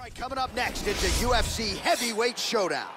right, coming up next, it's a UFC heavyweight showdown.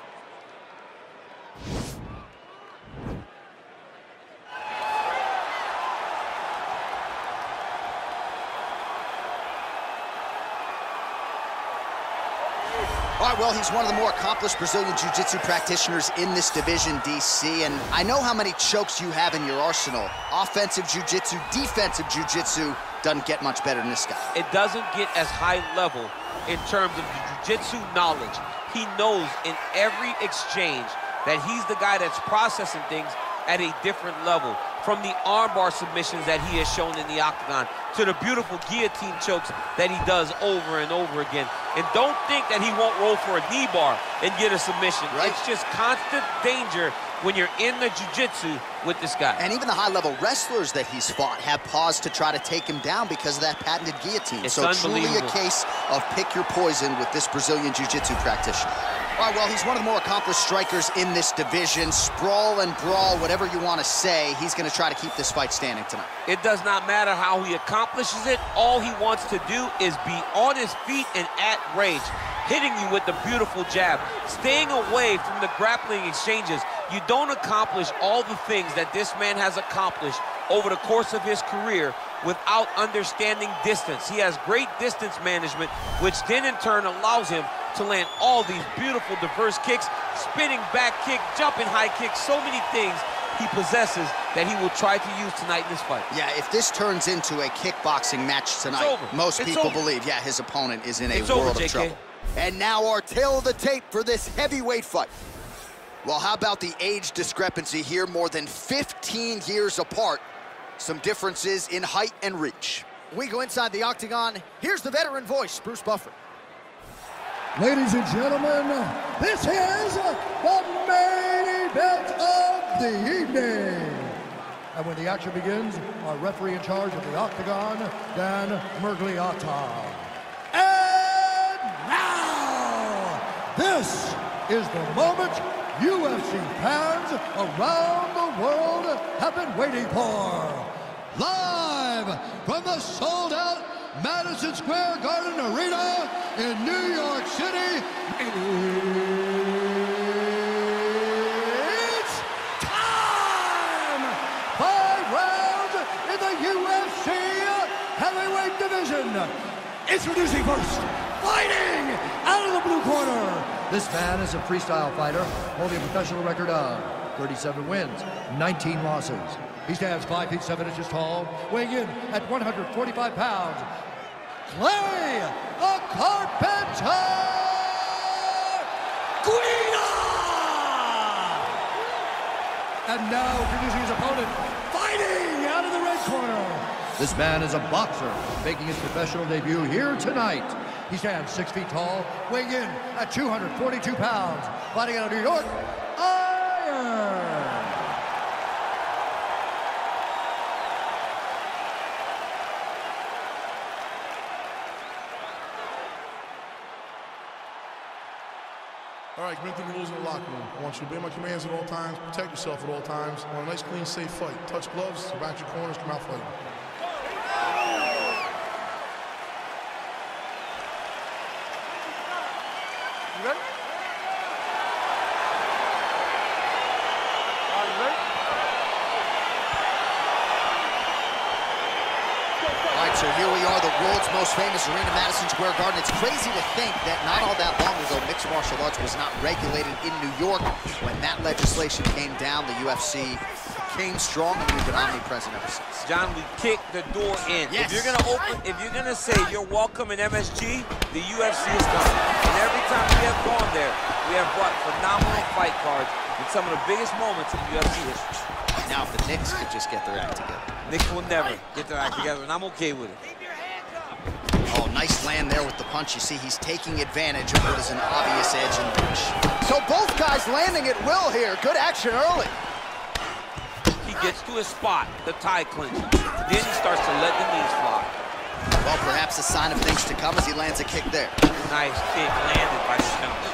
All right, well, he's one of the more accomplished Brazilian Jiu-Jitsu practitioners in this division, DC, and I know how many chokes you have in your arsenal. Offensive Jiu-Jitsu, defensive Jiu-Jitsu, doesn't get much better than this guy. It doesn't get as high level in terms of Jiu-Jitsu knowledge. He knows in every exchange that he's the guy that's processing things at a different level. From the armbar submissions that he has shown in the octagon to the beautiful guillotine chokes that he does over and over again. And don't think that he won't roll for a knee bar and get a submission. Right. It's just constant danger when you're in the jiu-jitsu with this guy. And even the high-level wrestlers that he's fought have paused to try to take him down because of that patented guillotine. So truly a case of pick your poison with this Brazilian jiu-jitsu practitioner. All right, well, he's one of the more accomplished strikers in this division. Sprawl and brawl, whatever you want to say, he's going to try to keep this fight standing tonight. It does not matter how he accomplishes it. All he wants to do is be on his feet and at rage, hitting you with the beautiful jab, staying away from the grappling exchanges. You don't accomplish all the things that this man has accomplished over the course of his career without understanding distance. He has great distance management, which then in turn allows him to land all these beautiful diverse kicks, spinning back kick, jumping high kicks, so many things he possesses that he will try to use tonight in this fight. Yeah, if this turns into a kickboxing match tonight, most people believe, yeah, his opponent is in a world of trouble. And now our tail of the tape for this heavyweight fight. Well, how about the age discrepancy here? More than 15 years apart. Some differences in height and reach. We go inside the octagon. Here's the veteran voice, Bruce Buffer. Ladies and gentlemen, this is the main event of the evening. And when the action begins, our referee in charge of the octagon, Dan Mergliata. And now, this is the moment UFC fans around the world have been waiting for. Live from the sold-out Madison Square Garden Arena in New York City, it's time! 5 rounds in the UFC heavyweight division. Introducing first, fighting out of the blue corner. This man is a freestyle fighter holding a professional record of 37 wins, 19 losses. He stands 5 feet 7 inches tall, weighing in at 145 pounds. Clay, the Carpenter Guida! And now introducing his opponent, fighting out of the red corner. This man is a boxer, making his professional debut here tonight. He stands 6 feet tall, weighing in at 242 pounds, fighting out of New York, Iron. All right, coming through the rules in the locker room. I want you to obey my commands at all times, protect yourself at all times. I want a nice, clean, safe fight. Touch gloves, back your corners, come out fighting. You ready? Are you ready? All right, so here we are, the world's most famous arena, Madison Square Garden. It's crazy to think that not all that long ago, mixed martial arts was not regulated in New York. When that legislation came down, the UFC came strong, and we've been omnipresent ever since. John, we kicked the door in. Yes. If you're gonna say you're welcome in MSG, the UFC is coming. And every time we have gone there, we have brought phenomenal fight cards in some of the biggest moments in UFC history. Now, if the Knicks could just get their act together. Knicks will never get their act together, and I'm okay with it. Oh, nice land there with the punch. You see, he's taking advantage of what is an obvious edge in reach. So both guys landing at will here. Good action early. He gets to his spot, the tie clinch. Then he starts to let the knees fly. Well, perhaps a sign of things to come as he lands a kick there. Nice kick landed by Spinks.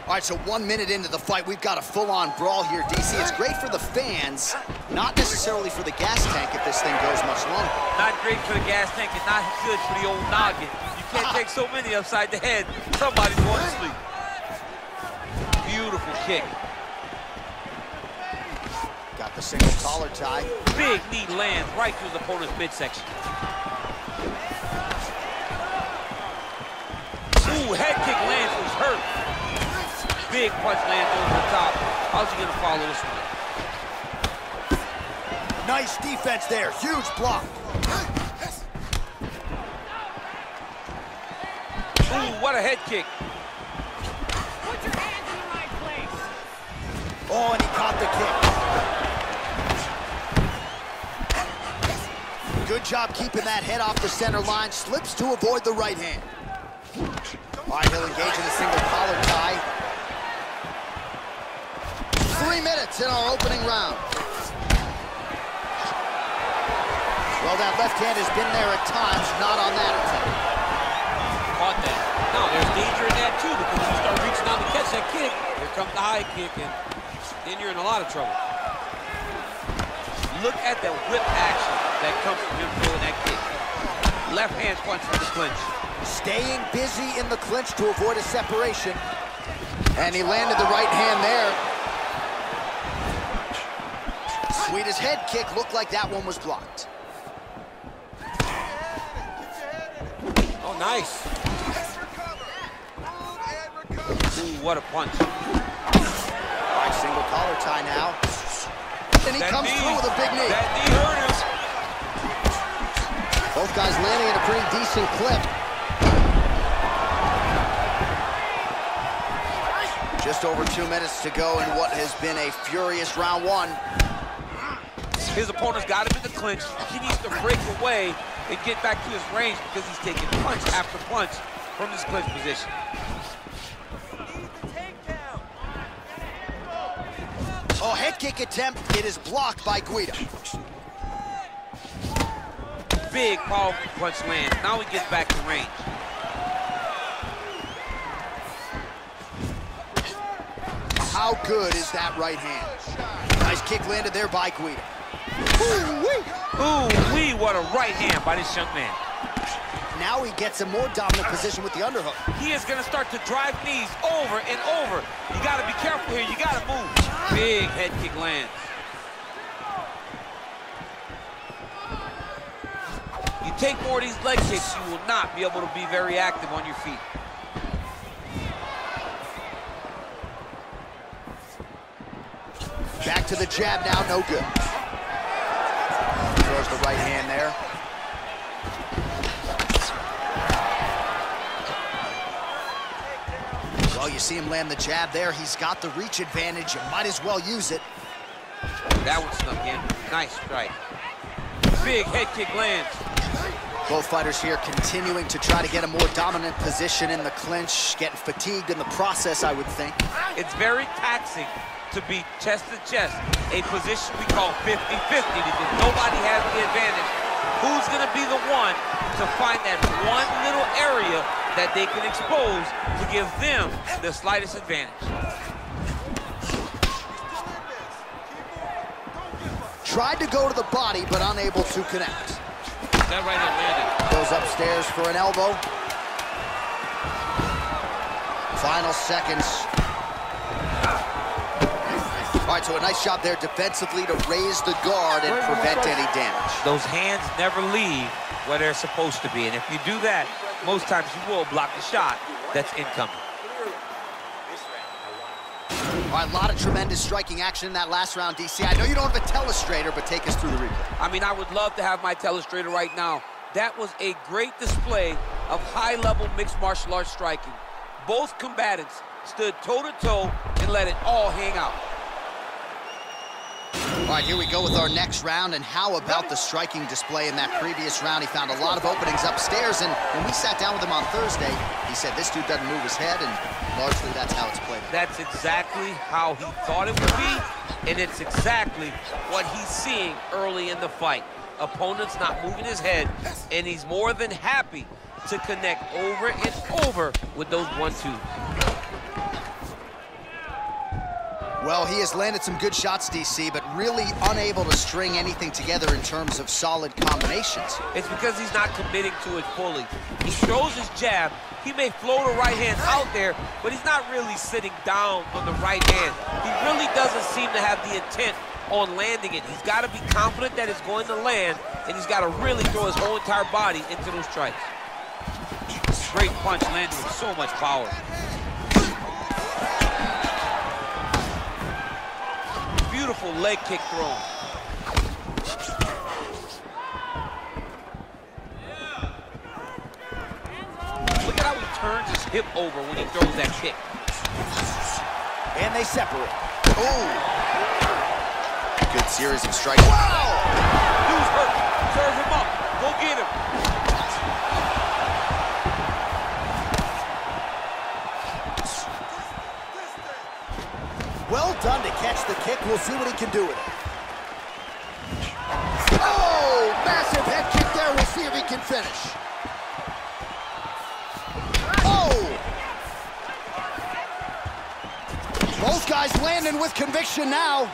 All right, so 1 minute into the fight, we've got a full-on brawl here, DC. It's great for the fans, Not necessarily for the gas tank if this thing goes much longer. Not great for the gas tank and not good for the old noggin. You can't take so many upside the head. Somebody's going to sleep. Beautiful kick. Got the single collar tie. Big knee lands right through the opponent's midsection. Ooh, head kick lands, was hurt. Big punch lands over the top. How's he gonna follow this one? Nice defense there, huge block. Ooh, what a head kick. Put your hands in the right place. Oh, and he caught the kick. Good job keeping that head off the center line. Slips to avoid the right hand. All right, he'll engage in a single collar tie. 3 minutes in our opening round. Well, that left hand has been there at times, not on that attack. Caught that. No, there's danger in that too, because you start reaching out to catch that kick, here comes the high kick, and then you're in a lot of trouble. Look at the whip action that comes from him throwing that kick. Left hand punch from the clinch. Staying busy in the clinch to avoid a separation. And he landed the right hand there. Guida's head kick looked like that one was blocked. Oh, nice. Ooh, what a punch. All right, single collar tie now. And he comes through with a big knee. That knee hurt him. Both guys landing at a pretty decent clip. Just over 2 minutes to go in what has been a furious round one. His opponent's got him in the clinch. He needs to break away and get back to his range because he's taking punch after punch from this clinch position. Oh, head kick attempt. It is blocked by Guida. Big, powerful punch lands. Now he gets back to range. How good is that right hand? Nice kick landed there by Guida. Ooh-wee, what a right hand by this young man. Now he gets a more dominant position with the underhook. He is gonna start to drive knees over and over. You gotta be careful here, you gotta move. Big head kick lands. You take more of these leg kicks, you will not be able to be very active on your feet. Back to the jab now, no good. Throws the right hand there. Well, you see him land the jab there. He's got the reach advantage. You might as well use it. That one snuck in. Nice strike. Big head kick lands. Both fighters here continuing to try to get a more dominant position in the clinch, getting fatigued in the process, I would think. It's very taxing to be chest to chest, a position we call 50-50 because nobody has the advantage. Who's gonna be the one to find that one little area that they can expose to give them the slightest advantage? Tried to go to the body, but unable to connect. That right hand landed. Goes upstairs for an elbow. Final seconds. All right, so a nice job there defensively to raise the guard and prevent any damage. Those hands never leave where they're supposed to be, and if you do that, most times you will block the shot that's incoming. All right, a lot of tremendous striking action in that last round, DC. I know you don't have a telestrator, but take us through the replay. I mean, I would love to have my telestrator right now. That was a great display of high-level mixed martial arts striking. Both combatants stood toe-to-toe and let it all hang out. All right, here we go with our next round, and how about the striking display in that previous round? He found a lot of openings upstairs, and when we sat down with him on Thursday, he said this dude doesn't move his head, and largely that's how it's played. That's exactly how he thought it would be, and it's exactly what he's seeing early in the fight. Opponent's not moving his head, and he's more than happy to connect over and over with those 1-2s. Well, he has landed some good shots, DC, but really unable to string anything together in terms of solid combinations. It's because he's not committing to it fully. He throws his jab. He may float a right hand out there, but he's not really sitting down on the right hand. He really doesn't seem to have the intent on landing it. He's got to be confident that it's going to land, and he's got to really throw his whole entire body into those strikes. Great punch landed with so much power. Beautiful leg kick thrown. Look at how he turns his hip over when he throws that kick. And they separate. Oh! Good series of strikes. Wow! Dude's hurt. Serve him up. Go get him. Well done to catch the kick. We'll see what he can do with it. Oh! Massive head kick there. We'll see if he can finish. Oh! Both guys landing with conviction now.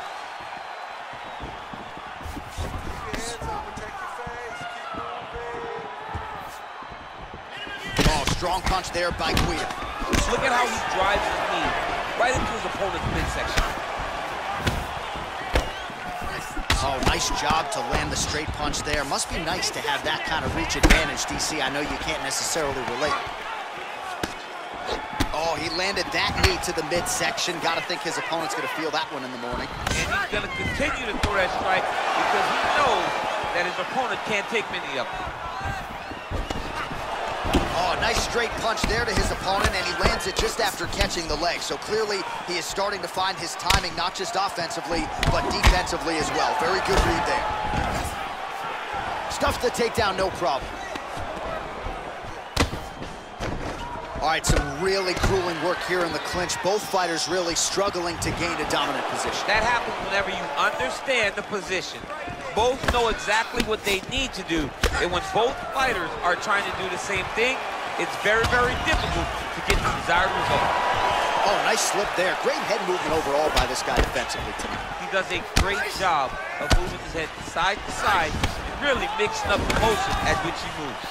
Oh, strong punch there by Guida. Look at how he drives his knee right into his opponent's midsection. Oh, nice job to land the straight punch there. Must be nice to have that kind of reach advantage, DC. I know you can't necessarily relate. Oh, he landed that knee to the midsection. Got to think his opponent's going to feel that one in the morning. And he's going to continue to throw that strike because he knows that his opponent can't take many of them. Oh, nice straight punch there to his opponent, and he lands it just after catching the leg. So clearly, he is starting to find his timing, not just offensively, but defensively as well. Very good read there. Stuffed the takedown, no problem. All right, some really grueling work here in the clinch. Both fighters really struggling to gain a dominant position. That happens whenever you understand the position. Both know exactly what they need to do. And when both fighters are trying to do the same thing, it's very, very difficult to get the desired result. Oh, nice slip there. Great head movement overall by this guy defensively tonight. He does a great job of moving his head side to side and really mixing up the motion at which he moves.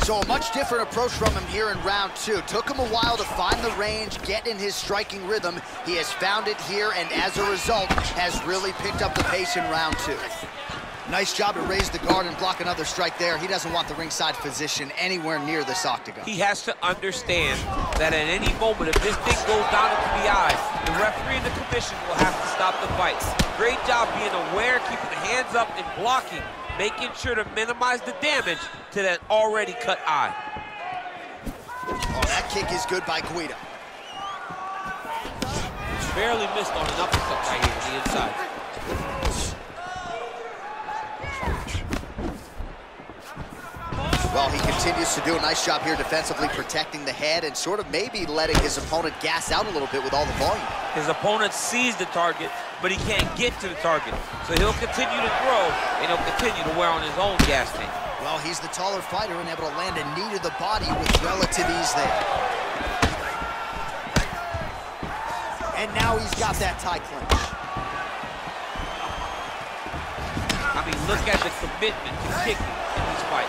So a much different approach from him here in round two. Took him a while to find the range, get in his striking rhythm. He has found it here, and as a result, has really picked up the pace in round two. Nice job to raise the guard and block another strike there. He doesn't want the ringside physician anywhere near this octagon. He has to understand that at any moment, if this thing goes down into the eye, the referee and the commission will have to stop the fight. Great job being aware, keeping the hands up and blocking, making sure to minimize the damage to that already cut eye. Oh, that kick is good by Guida. Barely missed on an uppercut right here on the inside. Well, he continues to do a nice job here defensively, protecting the head and sort of maybe letting his opponent gas out a little bit with all the volume. His opponent sees the target, but he can't get to the target. So he'll continue to throw, and he'll continue to wear on his own gas tank. Well, he's the taller fighter and able to land a knee to the body with relative ease there. And now he's got that tie clinch. I mean, look at the commitment to kicking in this fight.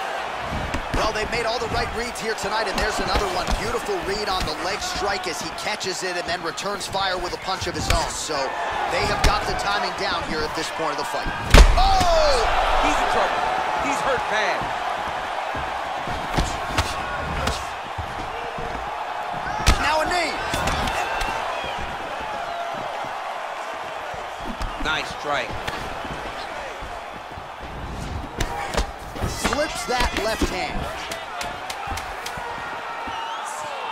Well, they've made all the right reads here tonight, and there's another one. Beautiful read on the leg strike as he catches it and then returns fire with a punch of his own. So they have got the timing down here at this point of the fight. Oh! He's in trouble. He's hurt bad. Now a knee. Nice strike. Slips that left hand.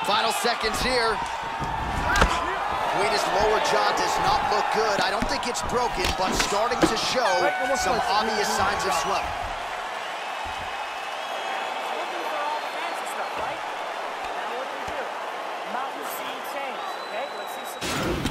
Final seconds here. Guida's lower jaw does not look good. I don't think it's broken, but starting to show some obvious signs of swelling.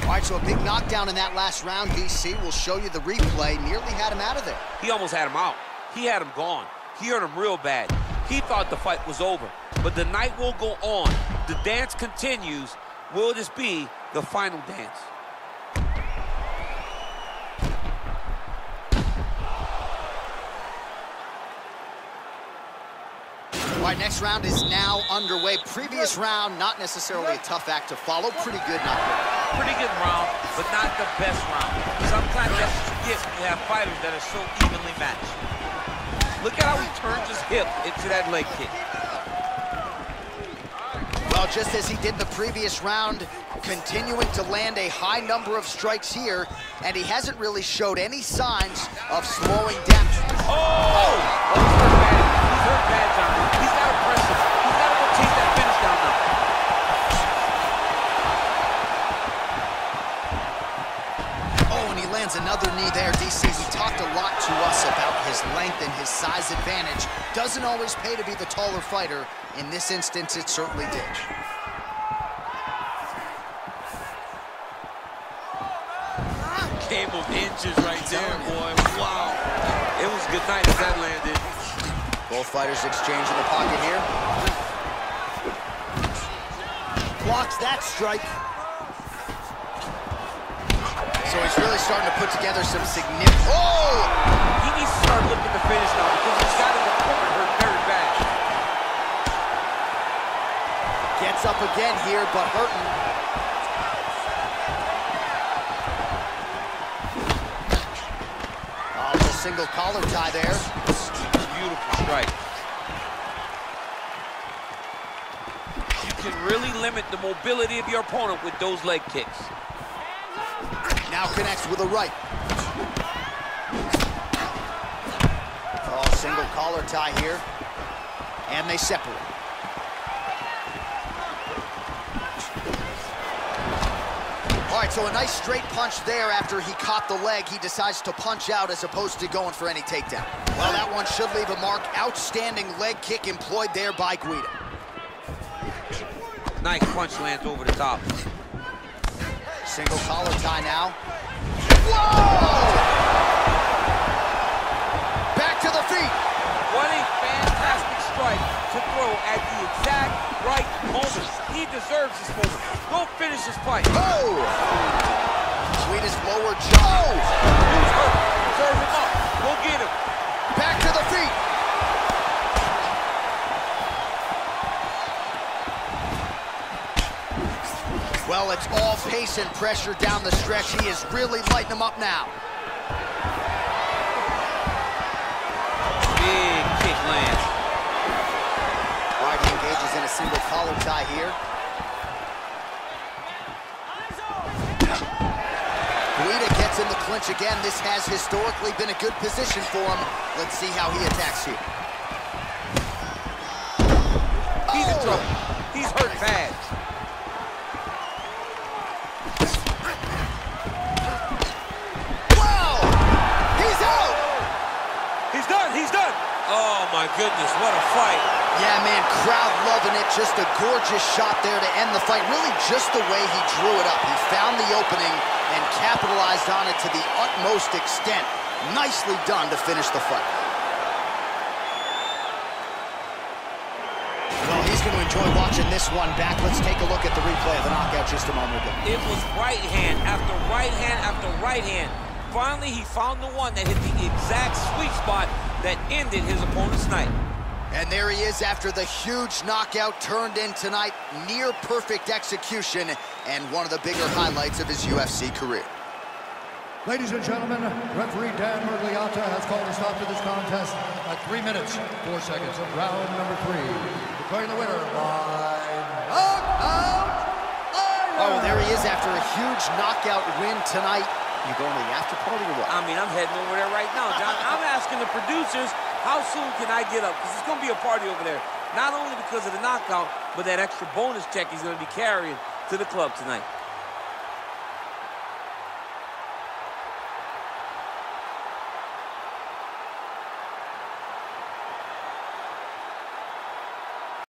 All right, so a big knockdown in that last round, DC. We'll show you the replay. Nearly had him out of there. He almost had him out. He had him gone. He hurt him real bad. He thought the fight was over. But the night will go on. The dance continues. Will this be the final dance? All right, next round is now underway. Previous round, not necessarily a tough act to follow. Pretty good, not good. Pretty good round, but not the best round. Sometimes that's what you get when you have fighters that are so evenly matched. Look at how he turns his hip into that leg kick. Well, just as he did the previous round, continuing to land a high number of strikes here, and he hasn't really showed any signs of slowing down. Oh! He's hurt bad, John. He's got to press him. He's got to go chase that finish down now. Oh, and he lands another knee there, DC. He talked a lot to us about his length and his size advantage. Doesn't always pay to be the taller fighter. In this instance, it certainly did. Game of inches right there, boy. Wow. It was a good night as that landed. Both fighters exchange in the pocket here. Blocks that strike. So he's really starting to put together some significant... Oh! He needs to start looking to finish now because he's got his opponent hurt very bad. Gets up again here, but hurting. Single collar tie there. Beautiful strike. You can really limit the mobility of your opponent with those leg kicks. Now connects with a right. Oh, single collar tie here. And they separate. All right, so a nice straight punch there after he caught the leg. He decides to punch out as opposed to going for any takedown. Well, that one should leave a mark. Outstanding leg kick employed there by Guida. Nice punch lands over the top. Single collar tie now. Whoa! Back to the feet. What a fantastic strike to throw at the exact right moment. He deserves this moment. Go finish this fight. Oh! Guida's lower jaw. Dude's hurt. Serve him up. Go get him. Back to the feet. Well, it's all pace and pressure down the stretch. He is really lighting them up now. Big kick lands. All right, he engages in a single collar tie here. Guida gets in the clinch again. This has historically been a good position for him. Let's see how he attacks here. He's in trouble. He's hurt bad. Wow! He's out! He's done. He's done. Oh, my goodness. What a fight. Yeah, man, crowd loving it. Just a gorgeous shot there to end the fight. Really just the way he drew it up. He found the opening and capitalized on it to the utmost extent. Nicely done to finish the fight. Well, he's going to enjoy watching this one back. Let's take a look at the replay of the knockout just a moment ago. It was right hand after right hand after right hand. Finally, he found the one that hit the exact sweet spot that ended his opponent's night. And there he is after the huge knockout turned in tonight. Near perfect execution and one of the bigger highlights of his UFC career. Ladies and gentlemen, referee Dan Mergliata has called a stop to this contest at 3 minutes, 4 seconds of round number 3. Declaring the winner by knockout. Oh, there he is after a huge knockout win tonight. You going to the after party or what? I mean, I'm heading over there right now, John. I'm asking the producers, how soon can I get up? Because it's going to be a party over there. Not only because of the knockout, but that extra bonus check he's going to be carrying to the club tonight.